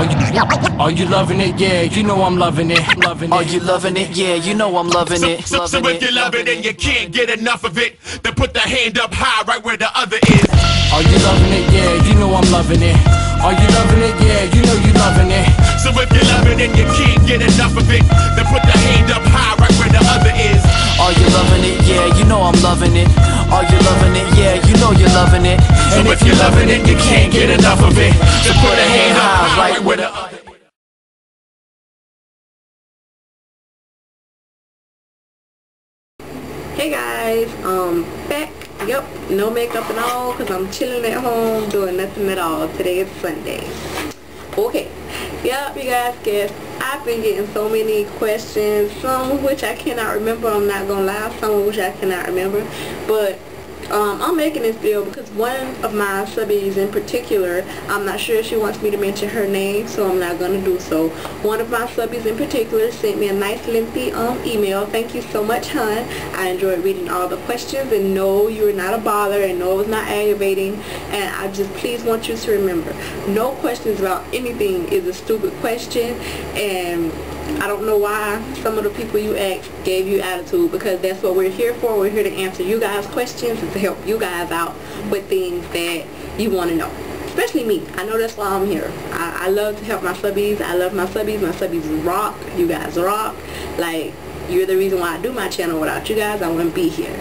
Are you loving it? Yeah, you know I'm loving it. Are you loving it? Yeah, you know I'm loving it. So if you love it and you can't get enough of it, then put the hand up high right where the other is. Are you loving it? Yeah, you know I'm loving it. Are you loving it? Yeah, you know you loving it. So if you love it and you can't get enough of it, then put the hand up high right where the other is. Are you loving it? Yeah, you know I'm loving it. Are you loving it? Yeah, you know you're loving it. And if you're loving it, you can't get enough of it, then put a hand up high right where the other is. Hey guys, back, yep, no makeup at all because I'm chilling at home doing nothing at all. Today is Sunday. Okay, yep, you guys guessed, I've been getting so many questions, some of which I cannot remember, I'm not gonna lie, some of which I cannot remember, but I'm making this video because one of my subbies in particular, I'm not sure if she wants me to mention her name, so I'm not going to do so. One of my subbies in particular sent me a nice lengthy email. Thank you so much, hon. I enjoyed reading all the questions, and no, you were not a bother, and no, it was not aggravating, and I just please want you to remember, no questions about anything is a stupid question, and I don't know why some of the people you asked gave you attitude, because that's what we're here for. We're here to answer you guys' questions and to help you guys out with things that you want to know. Especially me. I know that's why I'm here. I love to help my subbies. I love my subbies. My subbies rock. You guys rock. Like, you're the reason why I do my channel. Without you guys, I wouldn't be here.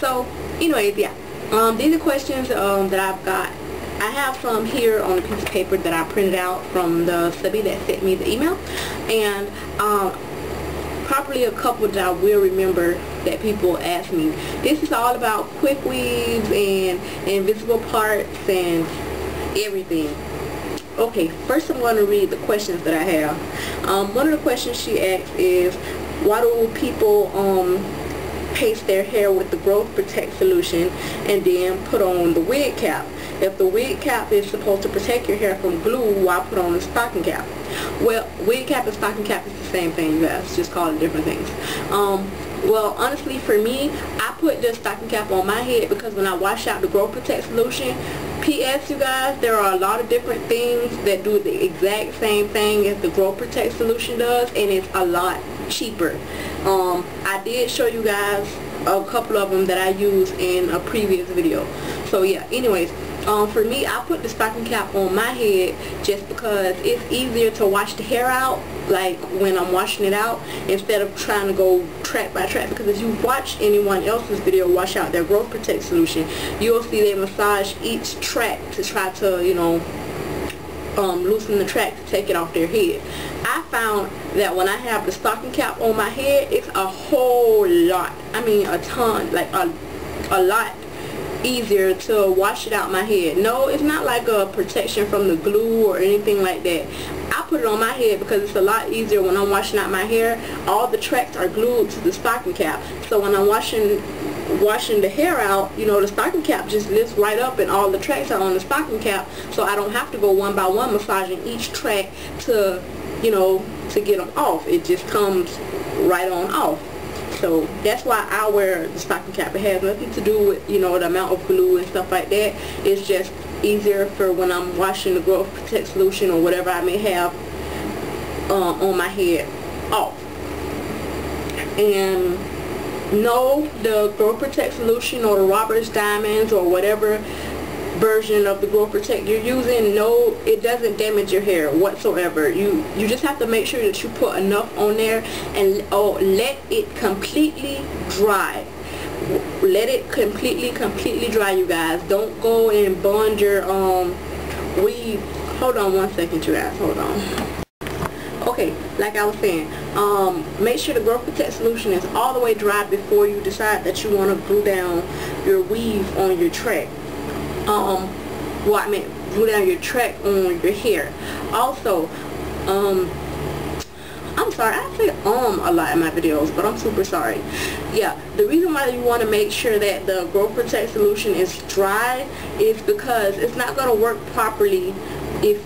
So, anyways, yeah. These are questions that I've got. I have some here on a piece of paper that I printed out from the subby that sent me the email, and probably a couple that I will remember that people ask me. This is all about quick weaves and invisible parts and everything. Okay, first I'm going to read the questions that I have. One of the questions she asked is, why do people paste their hair with the growth protect solution and then put on the wig cap? If the wig cap is supposed to protect your hair from glue, why put on a stocking cap? Well, wig cap and stocking cap is the same thing, you guys. Just call it different things. Well, honestly, for me, I put the stocking cap on my head because when I wash out the growth protect solution, P.S. you guys, there are a lot of different things that do the exact same thing as the growth protect solution does, and it's a lot cheaper. I did show you guys a couple of them that I used in a previous video. So yeah, anyways, for me, I put the stocking cap on my head just because it's easier to wash the hair out, like when I'm washing it out, instead of trying to go track by track. Because if you watch anyone else's video wash out their growth protect solution, you'll see they massage each track to try to, you know, loosen the track to take it off their head. I found that when I have the stocking cap on my head, it's a whole lot, I mean a ton, like a lot easier to wash it out my head. No, it's not like a protection from the glue or anything like that. I put it on my head because it's a lot easier when I'm washing out my hair. All the tracks are glued to the stocking cap, so when I'm washing the hair out, you know, the stocking cap just lifts right up and all the tracks are on the stocking cap, so I don't have to go one by one massaging each track to, you know, to get them off. It just comes right on off. So that's why I wear the stocking cap. It has nothing to do with, you know, the amount of glue and stuff like that. It's just easier for when I'm washing the growth protect solution or whatever I may have on my head off. And no, the growth protect solution or the Robert's Diamonds or whatever version of the growth protect you're using, no, it doesn't damage your hair whatsoever. You just have to make sure that you put enough on there and let it completely dry. Let it completely dry, you guys. Don't go and bond your weave. Hold on one second, you guys, hold on. Okay, like I was saying, make sure the growth protect solution is all the way dry before you decide that you want to glue down your weave on your track. Well, I mean, glue down your track on your hair. Also, I'm sorry, I say a lot in my videos, but I'm super sorry. Yeah, the reason why you want to make sure that the growth protect solution is dry is because it's not going to work properly if,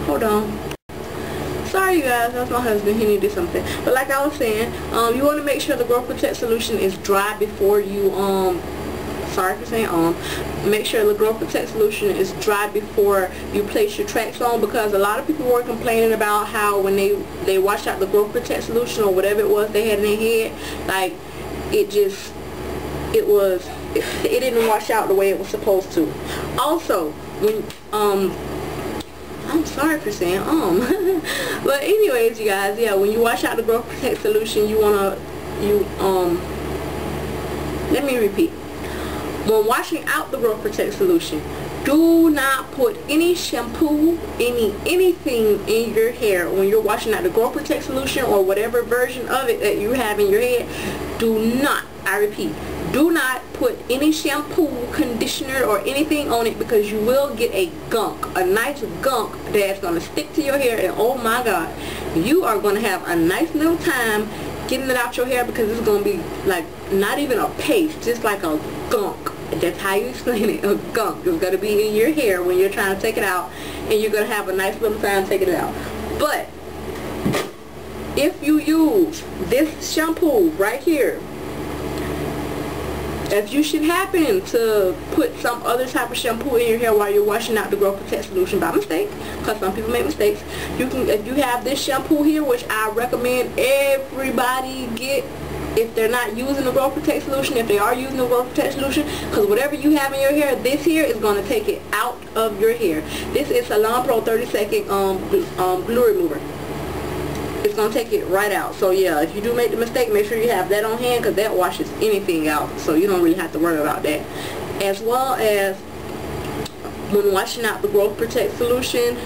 hold on. Sorry you guys, that's my husband, he needed something. But like I was saying, you want to make sure the growth protect solution is dry before you sorry for saying make sure the Growth Protect solution is dry before you place your tracks on, because a lot of people were complaining about how when they washed out the Growth Protect solution or whatever it was they had in their head, like it didn't wash out the way it was supposed to. Also, when I'm sorry for saying but anyways, you guys, yeah, when you wash out the Growth Protect solution, let me repeat. When washing out the Growth Protect solution, do not put any shampoo, anything in your hair when you're washing out the Growth Protect solution or whatever version of it that you have in your head. Do not, I repeat, do not put any shampoo, conditioner, or anything on it, because you will get a nice gunk that's going to stick to your hair, and oh my god, you are going to have a nice little time getting it out your hair, because it's going to be like not even a paste, just like a gunk. That's how you explain it, a gunk. It's going to be in your hair when you're trying to take it out, and you're going to have a nice little time taking it out. But if you use this shampoo right here, if you should happen to put some other type of shampoo in your hair while you're washing out the Growth Protect solution by mistake, because some people make mistakes, you can, if you have this shampoo here, which I recommend everybody get if they're not using the Growth Protect solution, if they are using the Growth Protect solution, because whatever you have in your hair, this here is going to take it out of your hair. This is Salon Pro 30-second glue remover. It's going to take it right out. So yeah, if you do make the mistake, make sure you have that on hand, because that washes anything out, so you don't really have to worry about that. As well as when washing out the Growth Protect solution,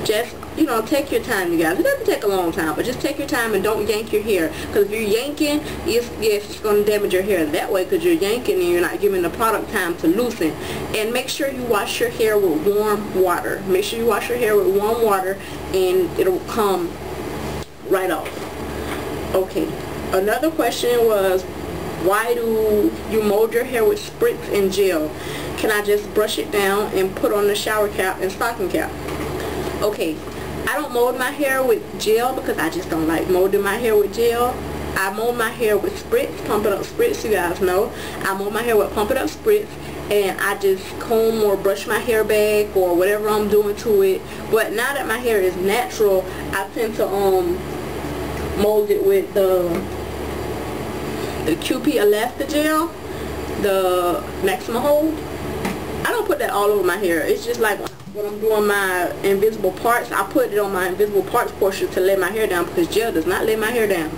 just, you know, take your time, you guys. It doesn't take a long time, but just take your time and don't yank your hair, because if you're yanking, it's going to damage your hair that way, because you're yanking and you're not giving the product time to loosen. And make sure you wash your hair with warm water. Make sure you wash your hair with warm water, and it'll come right off. Okay, another question was, why do you mold your hair with spritz and gel? Can I just brush it down and put on the shower cap and stocking cap? Okay, I don't mold my hair with gel because I just don't like molding my hair with gel. I mold my hair with spritz, pump it up spritz, you guys know. I mold my hair with pump it up spritz, and I just comb or brush my hair back or whatever I'm doing to it. But now that my hair is natural, I tend to mold it with the QP Elastagel, the maximum hold. I don't put that all over my hair. It's just like when I'm doing my invisible parts, I put it on my invisible parts portion to lay my hair down, because gel does not lay my hair down.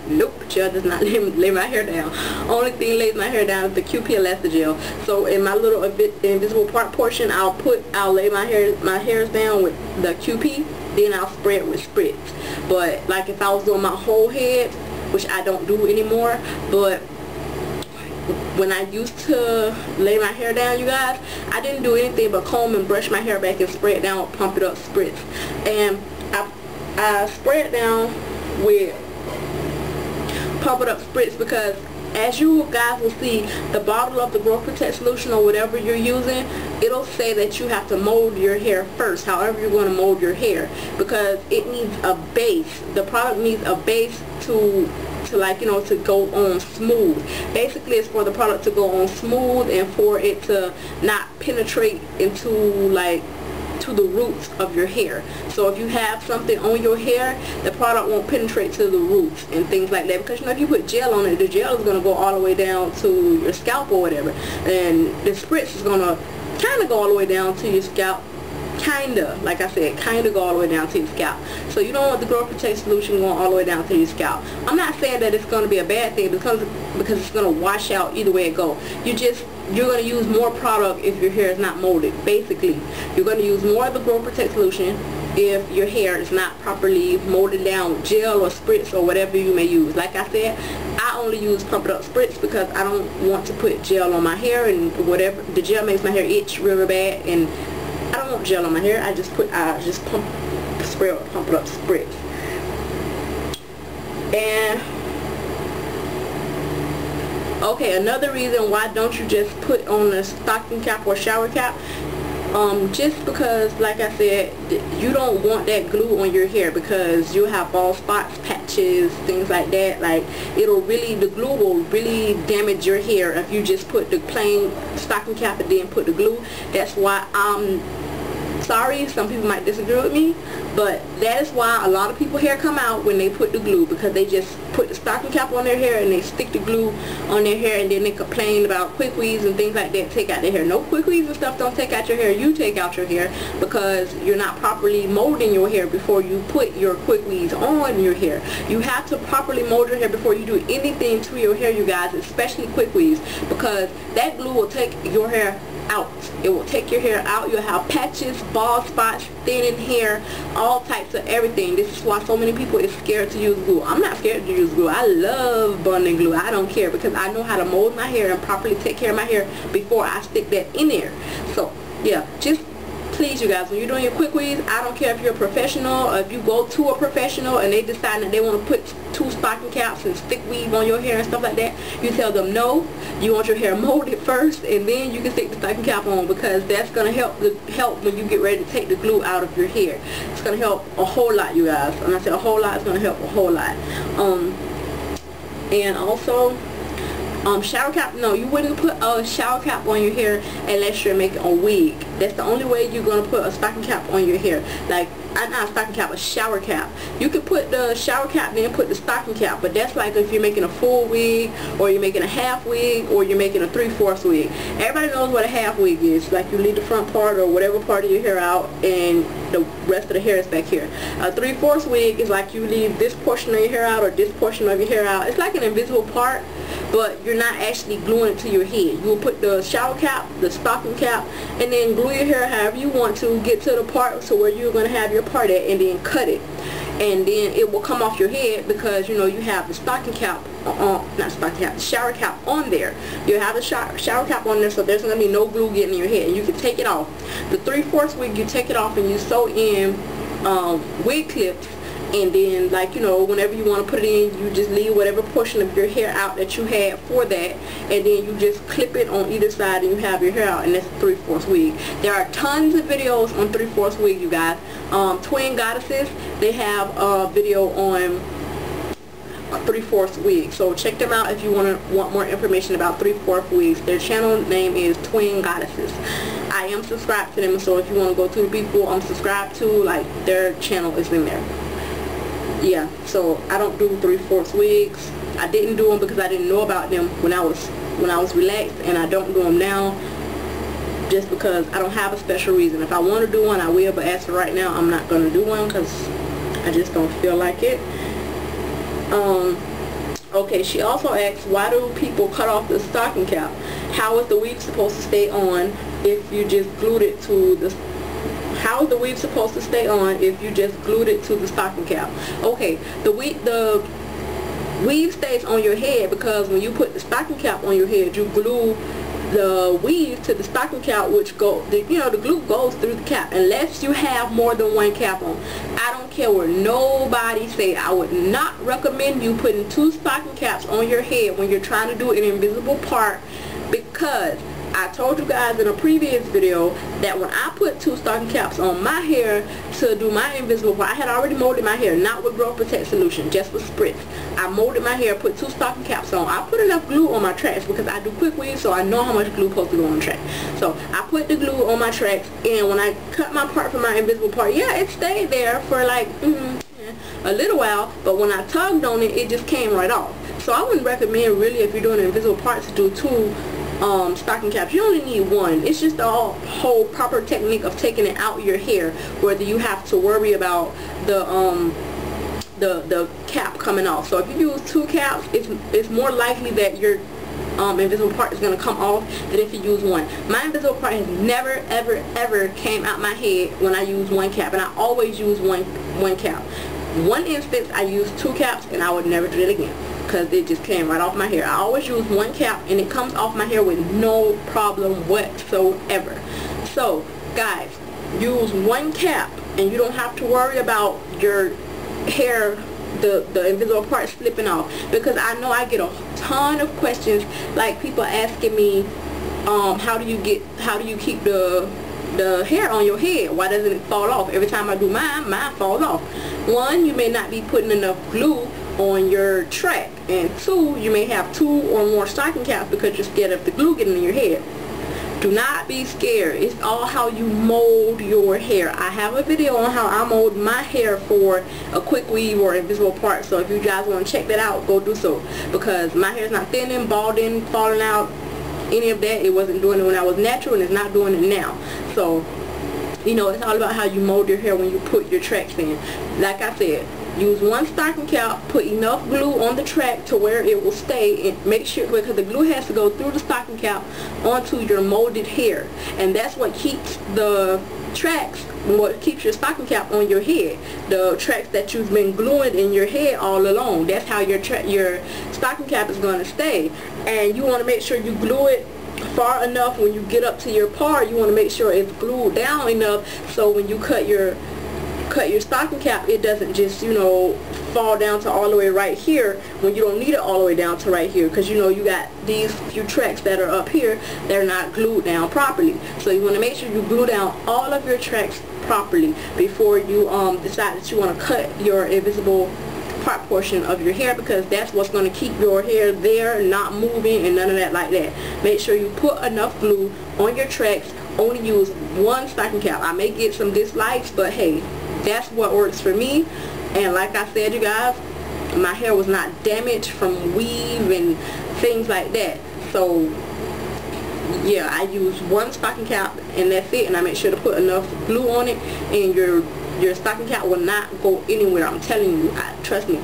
Nope, gel does not lay my hair down. Only thing lays my hair down is the QP Elastagel. So in my little invisible part portion, I'll lay my hairs down with the QP, then I'll spray it with spritz. But like if I was doing my whole head, which I don't do anymore, but when I used to lay my hair down, you guys, I didn't do anything but comb and brush my hair back and spray it down with pump it up spritz. And I spray it down with pump it up spritz because, as you guys will see, the bottle of the Growth Protect solution or whatever you're using, it'll say that you have to mold your hair first, however you're going to mold your hair, because it needs a base. The product needs a base to like, you know, to go on smooth. Basically, it's for the product to go on smooth and for it to not penetrate into like to the roots of your hair. So if you have something on your hair, the product won't penetrate to the roots and things like that, because you know, if you put gel on it, the gel is going to go all the way down to your scalp or whatever, and the spritz is going to kind of go all the way down to your scalp. Kinda, like I said, kinda go all the way down to your scalp. So you don't want the Growth Protect solution going all the way down to your scalp. I'm not saying that it's going to be a bad thing because it's going to wash out either way it goes. You're going to use more product if your hair is not molded. Basically, you're going to use more of the Growth Protect solution if your hair is not properly molded down with gel or spritz or whatever you may use. Like I said, I only use pump it up spritz because I don't want to put gel on my hair, and whatever, the gel makes my hair itch really bad, and I don't want gel on my hair. I just spray it, pump it up spritz. And okay, another reason why don't you just put on a stocking cap or shower cap, just because, like I said, you don't want that glue on your hair, because you have bald spots, patches, things like that. Like, the glue will really damage your hair if you just put the plain stocking cap and then put the glue. That's why sorry, some people might disagree with me, but that is why a lot of people hair come out when they put the glue, because they just put the stocking cap on their hair and they stick the glue on their hair, and then they complain about quick weaves and things like that take out their hair. No, quick weaves and stuff don't take out your hair. You take out your hair because you're not properly molding your hair before you put your quick weaves on your hair. You have to properly mold your hair before you do anything to your hair, you guys, especially quick weaves, because that glue will take your hair out. It will take your hair out. You'll have patches, bald spots, thinning hair, all types of everything. This is why so many people is scared to use glue. I'm not scared to use glue. I love bonding glue. I don't care, because I know how to mold my hair and properly take care of my hair before I stick that in there. So yeah, just please, you guys, when you're doing your quick weaves, I don't care if you're a professional or if you go to a professional and they decide that they want to put 2 stocking caps and stick weave on your hair and stuff like that, you tell them no, you want your hair molded first, and then you can stick the stocking cap on, because that's going to help when you get ready to take the glue out of your hair. It's going to help a whole lot, you guys. When I say a whole lot, it's going to help a whole lot. And also, shower cap, no, you wouldn't put a shower cap on your hair unless you're making a wig. That's the only way you're going to put a stocking cap on your hair. Like, not a stocking cap, a shower cap. You could put the shower cap then put the stocking cap, but that's like if you're making a full wig, or you're making a half wig, or you're making a 3/4 wig. Everybody knows what a half wig is. Like, you leave the front part or whatever part of your hair out and the rest of the hair is back here. A 3/4 wig is like you leave this portion of your hair out or this portion of your hair out. It's like an invisible part, but you're not actually gluing it to your head. You will put the shower cap, the stocking cap, and then glue your hair however you want to, get to the part to where you're going to have your part at, and then cut it. And then it will come off your head, because you know you have the stocking cap, not stocking cap, the shower cap on there. You have the shower cap on there, so there's going to be no glue getting in your head. And you can take it off. The 3/4 wig, you take it off and you sew in wig clips. And then, like, you know, whenever you want to put it in, you just leave whatever portion of your hair out that you had for that, and then you just clip it on either side and you have your hair out, and that's a 3/4 wig. There are tons of videos on 3/4 wig, you guys. Twin Goddesses, they have a video on 3/4 wig, so check them out if you want more information about 3/4 wigs. Their channel name is Twin Goddesses. I am subscribed to them, so if you want to go to the people I'm subscribed to, like, their channel is in there. Yeah, so I don't do 3/4 wigs. I didn't do them because I didn't know about them when I was relaxed, and I don't do them now just because I don't have a special reason. If I want to do one, I will, but as for right now, I'm not going to do one because I just don't feel like it. Okay, she also asks, why do people cut off the stocking cap? How is the weave supposed to stay on if you just glued it to the... How is the weave supposed to stay on if you just glued it to the stocking cap? Okay, the weave stays on your head because when you put the stocking cap on your head, you glue the weave to the stocking cap, which the glue goes through the cap unless you have more than one cap on. I don't care what nobody say. I would not recommend you putting 2 stocking caps on your head when you're trying to do an invisible part, because I told you guys in a previous video that when I put 2 stocking caps on my hair to do my invisible part, I had already molded my hair, not with Growth Protect Solution, just with spritz. I molded my hair, put 2 stocking caps on. I put enough glue on my tracks because I do quick weave, so I know how much glue is supposed to go on the track. So I put the glue on my tracks, and when I cut my part from my invisible part, yeah, it stayed there for like a little while, but when I tugged on it, it just came right off. So I wouldn't recommend, really, if you're doing an invisible part, to do 2 stocking caps. You only need 1. It's just the whole proper technique of taking it out your hair, whether you have to worry about the cap coming off. So if you use 2 caps, it's more likely that your invisible part is going to come off than if you use 1. My invisible part has never ever came out my head when I use 1 cap, and I always use one cap. One instance I used 2 caps and I would never do it again, because it just came right off my hair. I always use 1 cap and it comes off my hair with no problem whatsoever. So guys, use 1 cap and you don't have to worry about your hair, the invisible part slipping off, because I know I get a ton of questions, like people asking me how do you keep the the hair on your head? Why doesn't it fall off? Every time I do mine falls off. One, you may not be putting enough glue on your track, and two, you may have 2 or more stocking caps because you're scared of the glue getting in your head. Do not be scared. It's all how you mold your hair. I have a video on how I mold my hair for a quick weave or invisible part, so if you guys want to check that out, go do so, because my hair is not thinning, balding, falling out, any of that. It wasn't doing it when I was natural, and it's not doing it now. So, you know, it's all about how you mold your hair when you put your tracks in. Like I said, use 1 stocking cap, put enough glue on the track to where it will stay, and make sure, because the glue has to go through the stocking cap onto your molded hair, and that's what keeps the tracks, what keeps your stocking cap on your head. The tracks that you've been gluing in your head all along, that's how your stocking cap is going to stay. And you want to make sure you glue it far enough. When you get up to your part, you want to make sure it's glued down enough so when you cut your stocking cap, it doesn't just, you know, fall down to all the way right here when you don't need it all the way down to right here, because you know you got these few tracks that are up here, they're not glued down properly. So you want to make sure you glue down all of your tracks properly before you decide that you want to cut your invisible part portion of your hair, because that's what's going to keep your hair there, not moving and none of that like that. Make sure you put enough glue on your tracks. Only use 1 stocking cap. I may get some dislikes, but hey, that's what works for me. And like I said, you guys, my hair was not damaged from weave and things like that. So yeah, I use 1 stocking cap and that's it, and I make sure to put enough glue on it, and your stocking cap will not go anywhere. I'm telling you, trust me.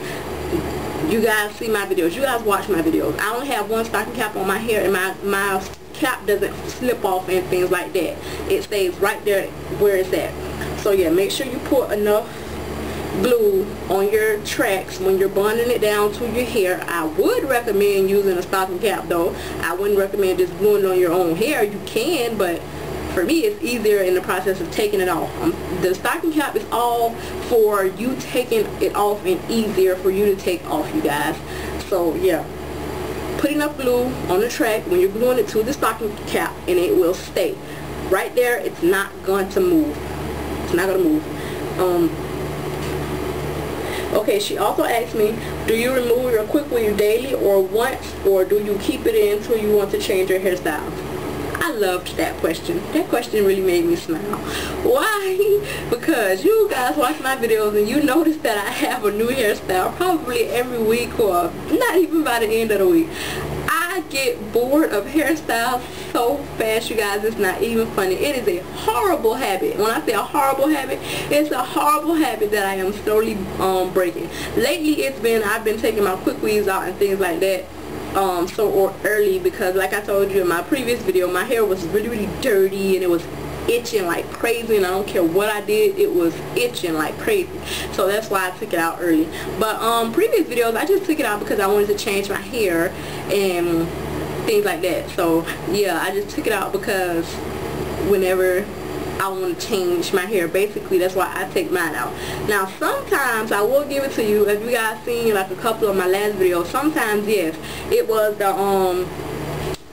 You guys see my videos, you guys watch my videos. I only have 1 stocking cap on my hair, and my cap doesn't slip off and things like that. It stays right there where it's at. So yeah, make sure you put enough glue on your tracks when you're bonding it down to your hair. I would recommend using a stocking cap though. I wouldn't recommend just gluing it on your own hair. You can, but for me it's easier in the process of taking it off. The stocking cap is all for you taking it off, and easier for you to take off, you guys. So yeah, put enough glue on the track when you're gluing it to the stocking cap, and it will stay right there. It's not going to move. It's not going to move. Okay, she also asked me, do you remove your quick weave daily or once, or do you keep it in until you want to change your hairstyle? I loved that question. That question really made me smile. Why? Because you guys watch my videos and you notice that I have a new hairstyle probably every week, or not even by the end of the week. I get bored of hairstyles so fast, you guys, it's not even funny. It is a horrible habit. When I say a horrible habit, it's a horrible habit that I am slowly breaking. Lately I've been taking my quick weaves out and things like that so early, because like I told you in my previous video, my hair was really dirty and it was itching like crazy, and I don't care what I did, it was itching like crazy. So that's why I took it out early. But previous videos I just took it out because I wanted to change my hair and things like that. So yeah, I just took it out because whenever I want to change my hair, basically that's why I take mine out. Now sometimes I will give it to you, if you guys seen like a couple of my last videos, sometimes yes, it was the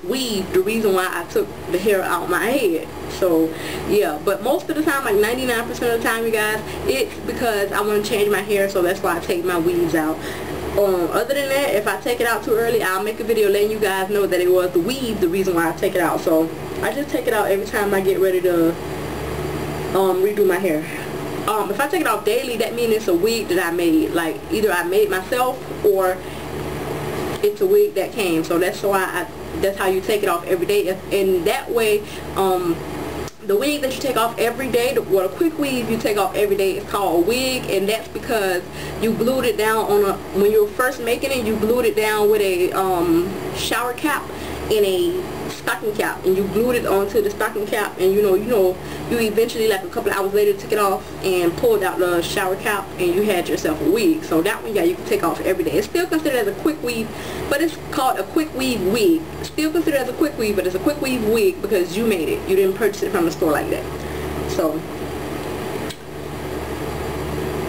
weave the reason why I took the hair out my head. So yeah, but most of the time, like 99% of the time, you guys, it's because I want to change my hair, so that's why I take my weaves out. Other than that, if I take it out too early, I'll make a video letting you guys know that it was the weave the reason why I take it out. So I just take it out every time I get ready to redo my hair. If I take it off daily, that means it's a wig that I made, like either I made myself or it's a wig that came. So that's why that's how you take it off every day. And that way the wig that you take off every day, the quick weave you take off every day, is called a wig, and that's because you glued it down on when you were first making it, you glued it down with a shower cap and a stocking cap, and you glued it onto the stocking cap, and you eventually, like a couple of hours later, took it off and pulled out the shower cap, and you had yourself a wig. So that one, yeah, you can take off every day. It's still considered as a quick weave, but it's called a quick weave wig. It's still considered as a quick weave, but it's a quick weave wig because you made it. You didn't purchase it from the store like that. So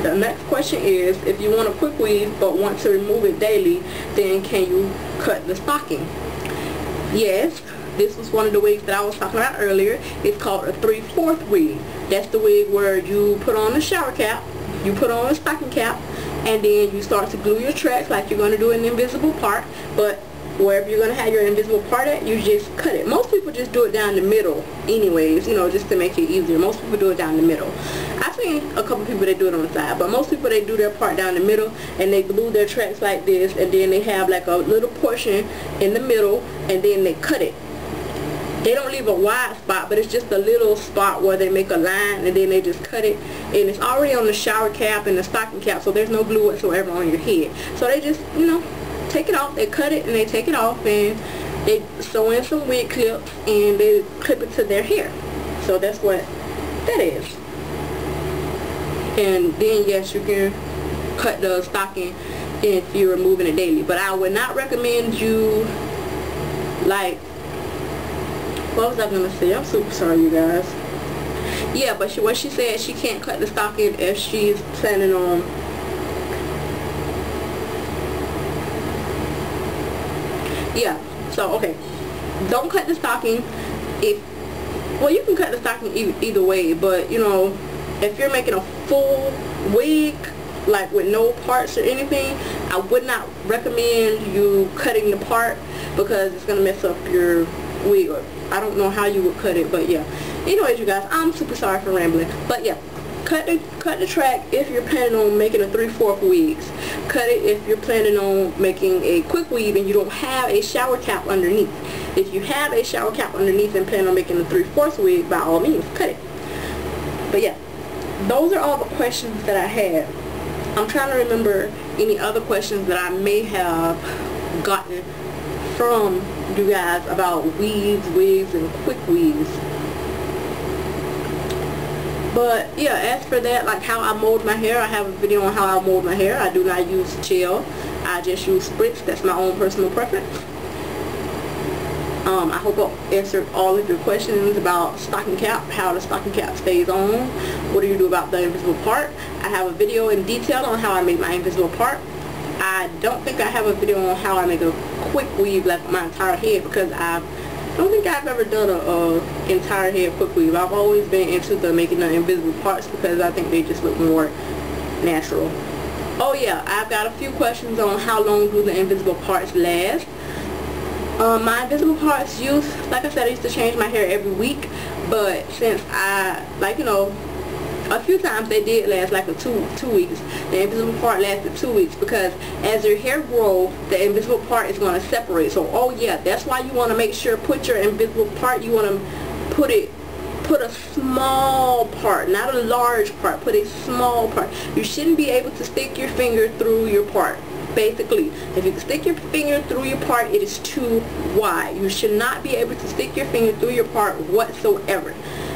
the next question is, if you want a quick weave but want to remove it daily, then can you cut the stocking? Yes, This was one of the wigs that I was talking about earlier. It's called a 3/4 wig. That's the wig where you put on the shower cap, you put on a stocking cap, and then you start to glue your tracks like you're going to do an invisible part. But wherever you're going to have your invisible part at, you just cut it. Most people just do it down the middle anyways, you know, just to make it easier. Most people do it down the middle. I've seen a couple people that do it on the side, but most people, they do their part down the middle, and they glue their tracks like this, and then they have like a little portion in the middle, and then they cut it. They don't leave a wide spot, but it's just a little spot where they make a line, and then they just cut it, and it's already on the shower cap and the stocking cap, so there's no glue whatsoever on your head. So they just, you know, take it off. They cut it and they take it off, and they sew in some wig clips and they clip it to their hair. So that's what that is. And then yes, you can cut the stocking if you're removing it daily, but I would not recommend you, like, what was I gonna say? I'm super sorry, you guys. Yeah, but what she said, she can't cut the stocking if she's planning on so okay, don't cut the stocking. Well, you can cut the stocking either way, but you know, if you're making a full wig, like with no parts or anything, I would not recommend you cutting the part, because it's gonna mess up your wig. Or I don't know how you would cut it, but yeah. Anyways, you guys, I'm super sorry for rambling, but yeah, cut the track if you're planning on making a 3/4 wigs. Cut it if you're planning on making a quick weave and you don't have a shower cap underneath. If you have a shower cap underneath and plan on making a 3/4 wig, by all means, cut it. But yeah, those are all the questions that I had. I'm trying to remember any other questions that I may have gotten from you guys about weaves, wigs, and quick weaves. But yeah, as for that, like how I mold my hair, I have a video on how I mold my hair. I do not use gel. I just use spritz. That's my own personal preference. I hope I answered all of your questions about stocking cap, how the stocking cap stays on, what do you do about the invisible part. I have a video in detail on how I make my invisible part. I don't think I have a video on how I make a quick weave, like my entire head, because I don't think I've ever done a entire head quick weave. I've always been into the making the invisible parts because I think they just look more natural. Oh yeah, I've got a few questions on how long do the invisible parts last. My invisible parts like I said, I used to change my hair every week, but since I, like, you know, a few times they did last like two weeks. The invisible part lasted 2 weeks, because as your hair grows, the invisible part is going to separate. So oh yeah, that's why you want to make sure, put your invisible part, you want to put a small part, not a large part, put a small part. You shouldn't be able to stick your finger through your part. Basically, if you stick your finger through your part, it is too wide. You should not be able to stick your finger through your part whatsoever.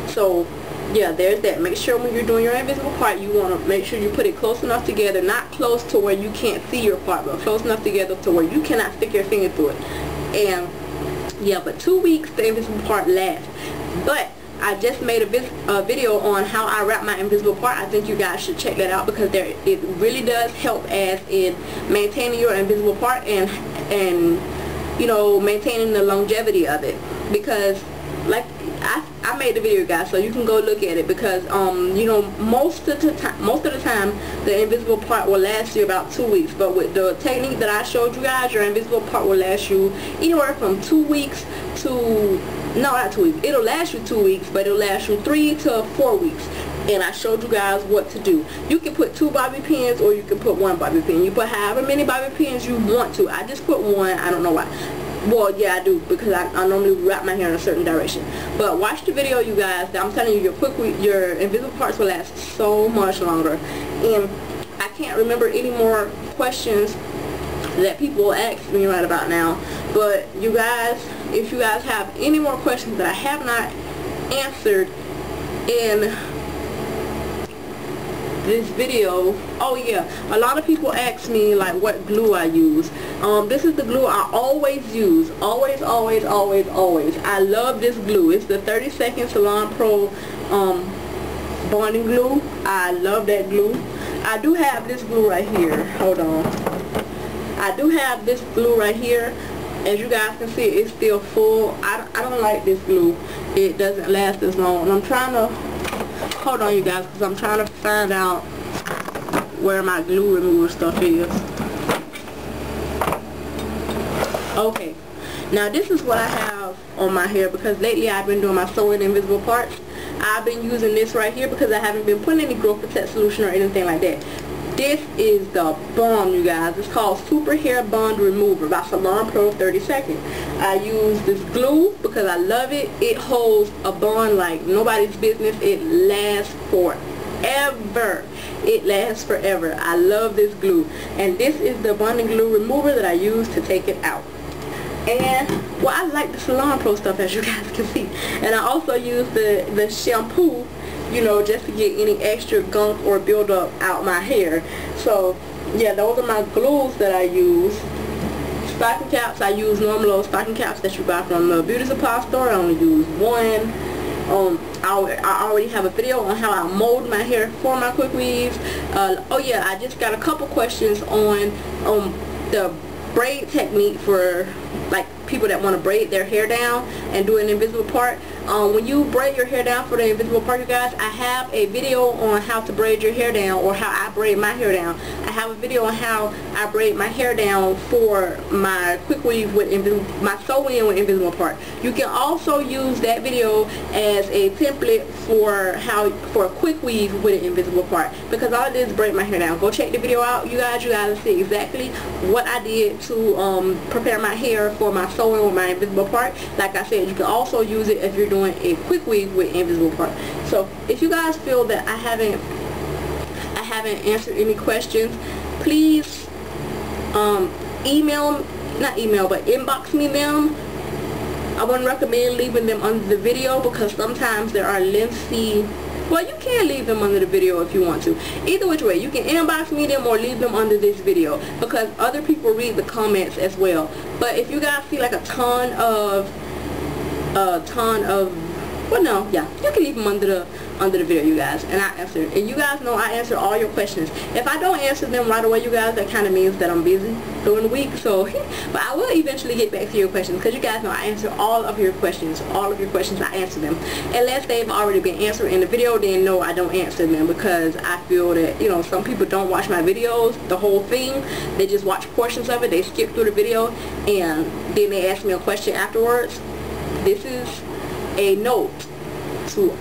So yeah, there's that. Make sure when you're doing your invisible part, you want to make sure you put it close enough together, not close to where you can't see your part, but close enough together to where you cannot stick your finger through it. And yeah, but 2 weeks the invisible part lasts. But I just made a video on how I wrap my invisible part. I think you guys should check that out, because it really does help as in maintaining your invisible part and you know, maintaining the longevity of it. Because like I made the video, guys, so you can go look at it, because you know, most of the time the invisible part will last you about 2 weeks, but with the technique that I showed you guys, your invisible part will last you anywhere from 2 weeks to, no, not 2 weeks, it'll last you 2 weeks, but it'll last you 3 to 4 weeks. And I showed you guys what to do. You can put 2 bobby pins, or you can put 1 bobby pin. You put however many bobby pins you want to. I just put 1. I don't know why. Well, yeah, I do, because I normally wrap my hair in a certain direction. But watch the video, you guys. I'm telling you, your invisible parts will last so much longer. And I can't remember any more questions that people ask me right about now. But you guys, if you guys have any more questions that I have not answered in this video, oh yeah, a lot of people ask me like what glue I use. This is the glue I always use, always. I love this glue. It's the 30-second Salon Pro bonding glue. I love that glue. I do have this glue right here. Hold on. I do have this glue right here. As you guys can see, it's still full. I don't like this glue. It doesn't last as long. And I'm trying to, hold on you guys, because I'm trying to find out where my glue remover stuff is. Okay, now this is what I have on my hair, because lately I've been doing my sewing invisible parts. I've been using this right here because I haven't been putting any growth protect solution or anything like that. This is the bomb, you guys. It's called Super Hair Bond Remover by Salon Pro 30 Seconds. I use this glue because I love it. It holds a bond like nobody's business. It lasts forever. It lasts forever. I love this glue. And this is the bonding glue remover that I use to take it out. And, well, I like the Salon Pro stuff, as you guys can see. And I also use the shampoo, you know, just to get any extra gunk or buildup out my hair. So yeah, those are my glues that I use. Stocking caps, I use normal old stocking caps that you buy from the beauty supply store. I only use one. I already have a video on how I mold my hair for my quick weaves. Oh yeah, I just got a couple questions on the braid technique for like people that want to braid their hair down and do an invisible part. When you braid your hair down for the invisible part, you guys, I have a video on how to braid your hair down, or how I braid my hair down. I have a video on how I braid my hair down for my quick weave with my sew-in with invisible part. You can also use that video as a template for a quick weave with an invisible part, because all I did is braid my hair down. Go check the video out, you guys. You guys will see exactly what I did to prepare my hair for my sew-in with my invisible part. Like I said, you can also use it if you're doing a quick weave with invisible part. So if you guys feel that I haven't answered any questions, please inbox me them. I wouldn't recommend leaving them under the video, because sometimes there are lengthy, well, you can leave them under the video if you want to. Either which way, you can inbox me them or leave them under this video, because other people read the comments as well. But if you guys see like a ton of well, no, yeah, you can leave them under the video, you guys, and I answer. And you guys know I answer all your questions. If I don't answer them right away, you guys, that kind of means that I'm busy during the week. So but I will eventually get back to your questions, because you guys know I answer all of your questions. All of your questions, I answer them. Unless they've already been answered in the video, then no, I don't answer them, because I feel that, you know, some people don't watch my videos the whole thing. They just watch portions of it. They skip through the video and then they ask me a question afterwards. This is a note to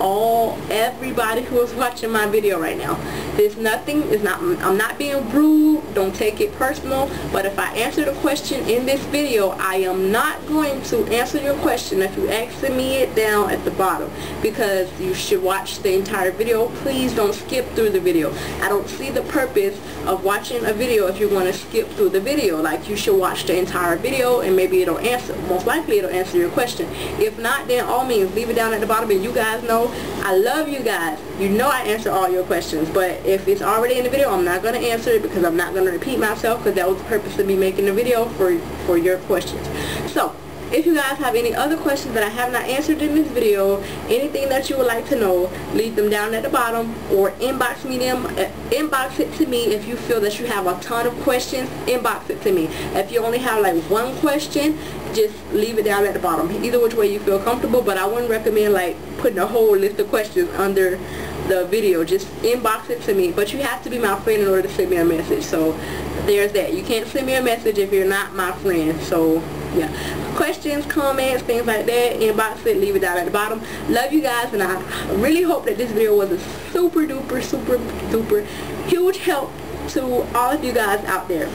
everybody who is watching my video right now. I'm not being rude, don't take it personal, but if I answer the question in this video, I am not going to answer your question if you ask me it down at the bottom, because you should watch the entire video. Please don't skip through the video. I don't see the purpose of watching a video if you're going to skip through the video. Like, you should watch the entire video, and maybe it'll answer, most likely it'll answer your question. If not, then all means leave it down at the bottom. And you guys know I love you guys. You know I answer all your questions, but if it's already in the video, I'm not going to answer it, because I'm not going to repeat myself, because that was the purpose of me making the video, for your questions. So if you guys have any other questions that I have not answered in this video, anything that you would like to know, leave them down at the bottom, or inbox it to me. If you feel that you have a ton of questions, inbox it to me. If you only have like one question, just leave it down at the bottom. Either which way you feel comfortable, but I wouldn't recommend like putting a whole list of questions under the video. Just inbox it to me, but you have to be my friend in order to send me a message. So there's that. You can't send me a message if you're not my friend. So yeah, questions, comments, things like that, inbox it, leave it down at the bottom. Love you guys, and I really hope that this video was a super duper huge help to all of you guys out there.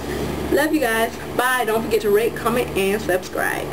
Love you guys. Bye. Don't forget to rate, comment, and subscribe.